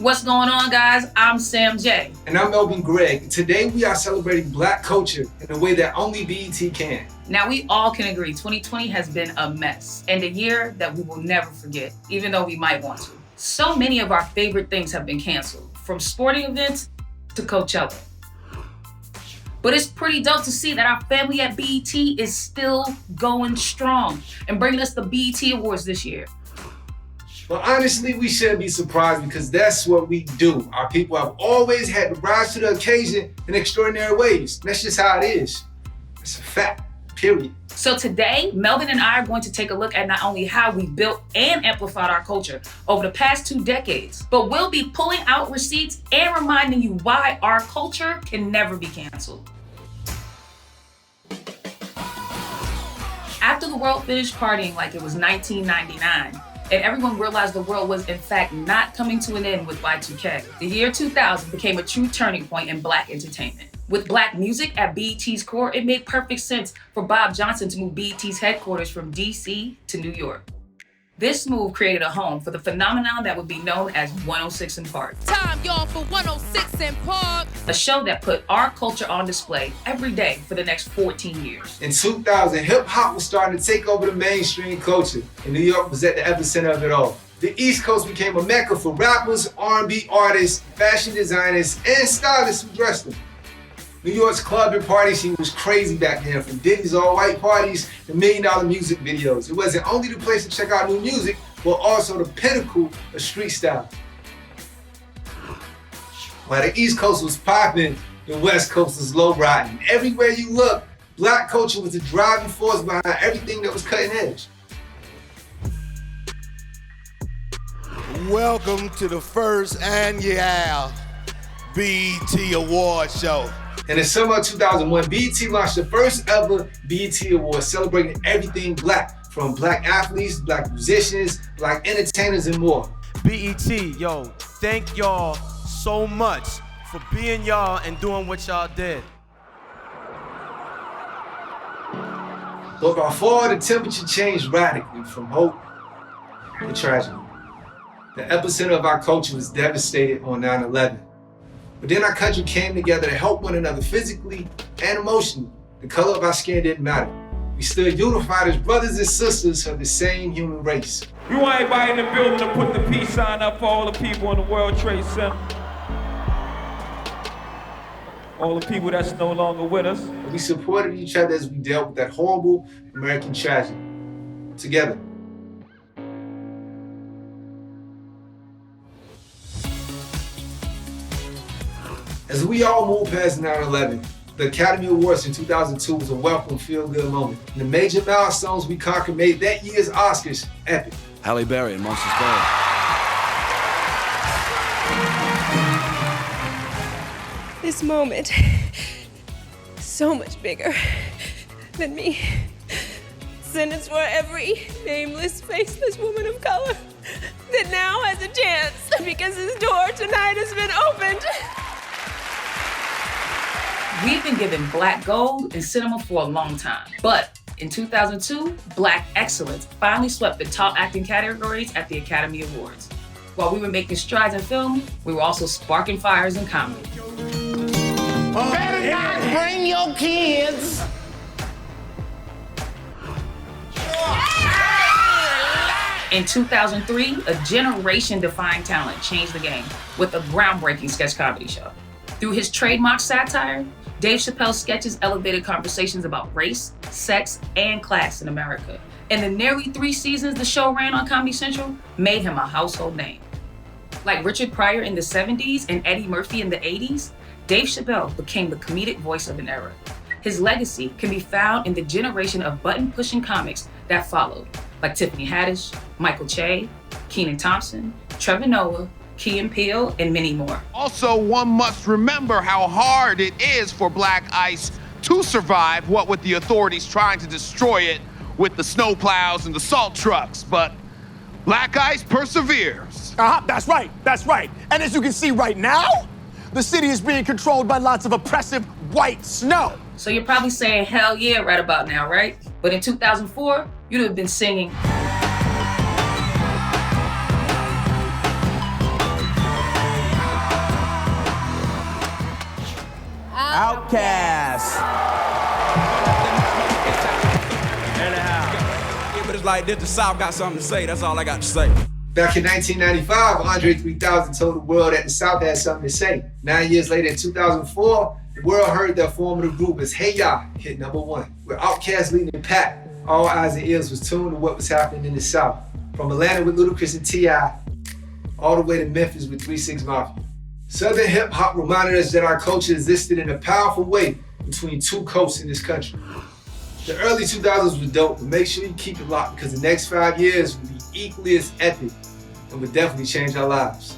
What's going on, guys? I'm Sam J. And I'm Melvin Gregg. Today we are celebrating Black culture in a way that only BET can. Now, we all can agree 2020 has been a mess and a year that we will never forget, even though we might want to. So many of our favorite things have been canceled, from sporting events to Coachella. But it's pretty dope to see that our family at BET is still going strong and bringing us the BET Awards this year. Well, honestly, we shouldn't be surprised because that's what we do. Our people have always had to rise to the occasion in extraordinary ways. That's just how it is. It's a fact, period. So today, Melvin and I are going to take a look at not only how we built and amplified our culture over the past 2 decades, but we'll be pulling out receipts and reminding you why our culture can never be canceled. After the world finished partying like it was 1999, and everyone realized the world was in fact not coming to an end with Y2K, the year 2000 became a true turning point in Black entertainment. With Black music at BET's core, it made perfect sense for Bob Johnson to move BET's headquarters from DC to New York. This move created a home for the phenomenon that would be known as 106 in Park. Time, y'all, for 106 in Park. A show that put our culture on display every day for the next 14 years. In 2000, hip-hop was starting to take over the mainstream culture, and New York was at the epicenter of it all. The East Coast became a mecca for rappers, R&B artists, fashion designers, and stylists who dressed them. New York's club and party scene was crazy back then, from Diddy's all-white parties to $1 million music videos. It wasn't only the place to check out new music, but also the pinnacle of street style. While the East Coast was popping, the West Coast was low-riding. Everywhere you look, Black culture was the driving force behind everything that was cutting edge. Welcome to the first annual BET Award Show. In the summer of 2001, BET launched the first ever BET Awards, celebrating everything Black, from Black athletes, Black musicians, Black entertainers, and more. BET, yo, thank y'all so much for being y'all and doing what y'all did. But by fall, the temperature changed radically from hope to tragedy. The epicenter of our culture was devastated on 9/11. But then our country came together to help one another physically and emotionally. The color of our skin didn't matter. We stood unified as brothers and sisters of the same human race. We want everybody in the building to put the peace sign up for all the people in the World Trade Center. All the people that's no longer with us. We supported each other as we dealt with that horrible American tragedy. Together. As we all move past 9/11, the Academy Awards in 2002 was a welcome, feel-good moment. And the major milestones we conquered made that year's Oscars epic. Halle Berry in Monsters Ball. This moment is so much bigger than me. And it's for every nameless, faceless woman of color that now has a chance because his door tonight has been opened. We've been given Black Gold in cinema for a long time, but in 2002, Black Excellence finally swept the top acting categories at the Academy Awards. While we were making strides in film, we were also sparking fires in comedy. Better not bring your kids. In 2003, a generation-defining talent changed the game with a groundbreaking sketch comedy show. Through his trademark satire, Dave Chapelle's sketches elevated conversations about race, sex, and class in America. And the nearly 3 seasons the show ran on Comedy Central made him a household name. Like Richard Pryor in the 70s and Eddie Murphy in the 80s, Dave Chapelle became the comedic voice of an era. His legacy can be found in the generation of button-pushing comics that followed, like Tiffany Haddish, Michael Che, Kenan Thompson, Trevor Noah, Key and Peele, and many more. Also, one must remember how hard it is for Black Ice to survive, what with the authorities trying to destroy it with the snowplows and the salt trucks. But Black Ice perseveres. That's right. And as you can see right now, the city is being controlled by lots of oppressive white snow. So you're probably saying, hell yeah, right about now, right? But in 2004, you'd have been singing. Outkast. Yeah, but it's like this, the South got something to say. That's all I got to say. Back in 1995, Andre 3000 told the world that the South had something to say. 9 years later, in 2004, the world heard their formative group as Hey Ya hit #1. With Outkast leading the pack, all eyes and ears was tuned to what was happening in the South. From Atlanta with Ludacris and T.I., all the way to Memphis with 3 6 Mafia. Southern hip hop reminded us that our culture existed in a powerful way between two coasts in this country. The early 2000s was dope, but make sure you keep it locked because the next 5 years will be equally as epic and will definitely change our lives.